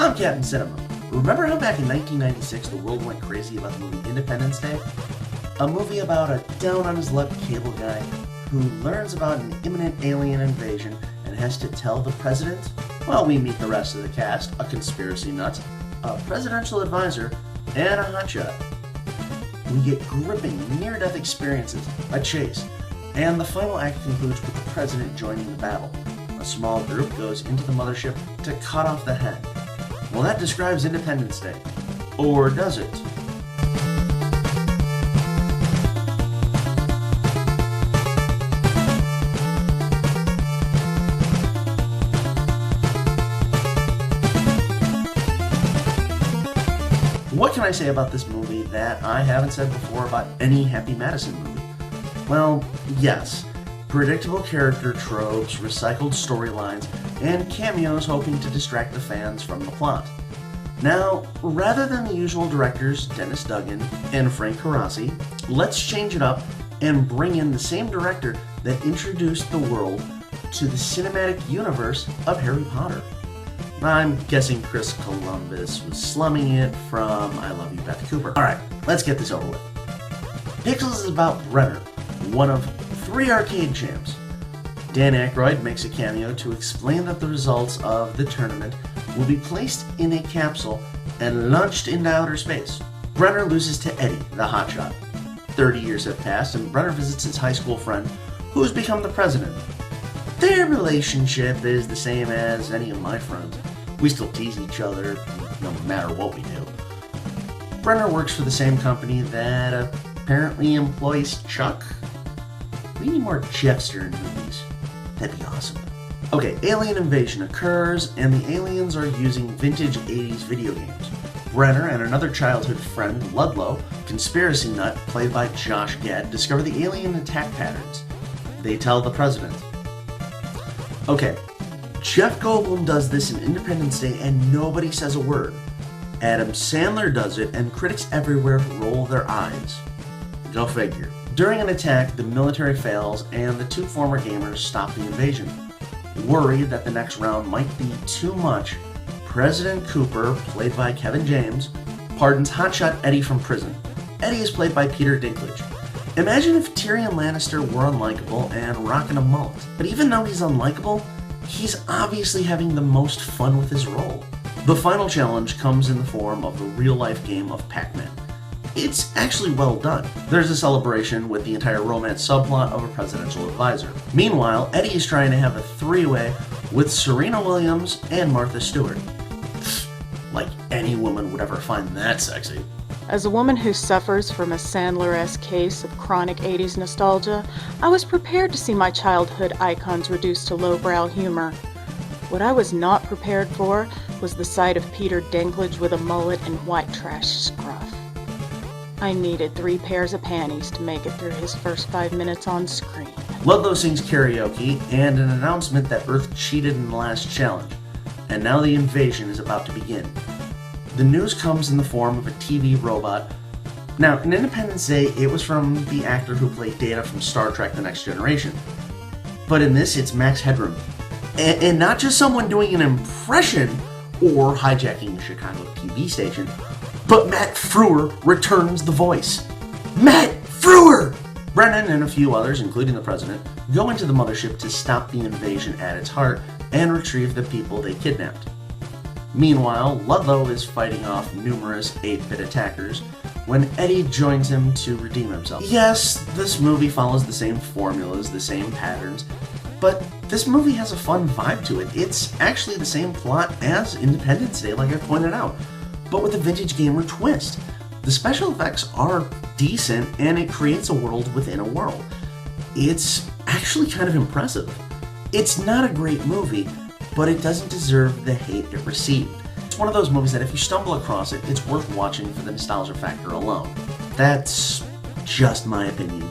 I'm Captain Cinema. Remember how back in 1996 the world went crazy about the movie Independence Day? A movie about a down-on-his-luck cable guy who learns about an imminent alien invasion and has to tell the president? Well, we meet the rest of the cast, a conspiracy nut, a presidential advisor, and a hotshot. We get gripping, near-death experiences, a chase, and the final act concludes with the president joining the battle. A small group goes into the mothership to cut off the head. Well, that describes Independence Day. Or does it? What can I say about this movie that I haven't said before about any Happy Madison movie? Well, yes. Predictable character tropes, recycled storylines, and cameos hoping to distract the fans from the plot. Now, rather than the usual directors, Dennis Dugan and Frank Carrassi, let's change it up and bring in the same director that introduced the world to the cinematic universe of Harry Potter. I'm guessing Chris Columbus was slumming it from I Love You, Beth Cooper. Alright, let's get this over with. Pixels is about Brenner, one of 3 arcade champs. Dan Aykroyd makes a cameo to explain that the results of the tournament will be placed in a capsule and launched into outer space. Brenner loses to Eddie, the hotshot. 30 years have passed and Brenner visits his high school friend, who has become the president. Their relationship is the same as any of my friends. We still tease each other, no matter what we do. Brenner works for the same company that apparently employs Chuck. We need more Jeffster in movies. That'd be awesome. Okay, alien invasion occurs, and the aliens are using vintage 80s video games. Brenner and another childhood friend, Ludlow, conspiracy nut, played by Josh Gad, discover the alien attack patterns. They tell the president. Okay, Jeff Goldblum does this in Independence Day and nobody says a word. Adam Sandler does it and critics everywhere roll their eyes. Go figure. During an attack, the military fails and the 2 former gamers stop the invasion. Worried that the next round might be too much, President Cooper, played by Kevin James, pardons hotshot Eddie from prison. Eddie is played by Peter Dinklage. Imagine if Tyrion Lannister were unlikable and rocking a mullet. But even though he's unlikable, he's obviously having the most fun with his role. The final challenge comes in the form of the real-life game of Pac-Man. It's actually well done. There's a celebration with the entire romance subplot of a presidential advisor. Meanwhile, Eddie is trying to have a 3-way with Serena Williams and Martha Stewart. Like any woman would ever find that sexy. As a woman who suffers from a Sandler-esque case of chronic 80s nostalgia, I was prepared to see my childhood icons reduced to lowbrow humor. What I was not prepared for was the sight of Peter Dinklage with a mullet and white trash scruff. I needed 3 pairs of panties to make it through his first 5 minutes on screen. Ludlow sings karaoke and an announcement that Earth cheated in the last challenge, and now the invasion is about to begin. The news comes in the form of a TV robot. Now, in Independence Day, it was from the actor who played Data from Star Trek The Next Generation. But in this, it's Max Headroom. And not just someone doing an impression or hijacking the Chicago TV station, but Matt Frewer returns the voice. Matt Frewer! Brennan and a few others, including the president, go into the mothership to stop the invasion at its heart and retrieve the people they kidnapped. Meanwhile, Ludlow is fighting off numerous 8-bit attackers when Eddie joins him to redeem himself. Yes, this movie follows the same formulas, the same patterns, but this movie has a fun vibe to it. It's actually the same plot as Independence Day, like I pointed out, but with a vintage gamer twist. The special effects are decent, and it creates a world within a world. It's actually kind of impressive. It's not a great movie, but it doesn't deserve the hate it received. It's one of those movies that if you stumble across it, it's worth watching for the nostalgia factor alone. That's just my opinion.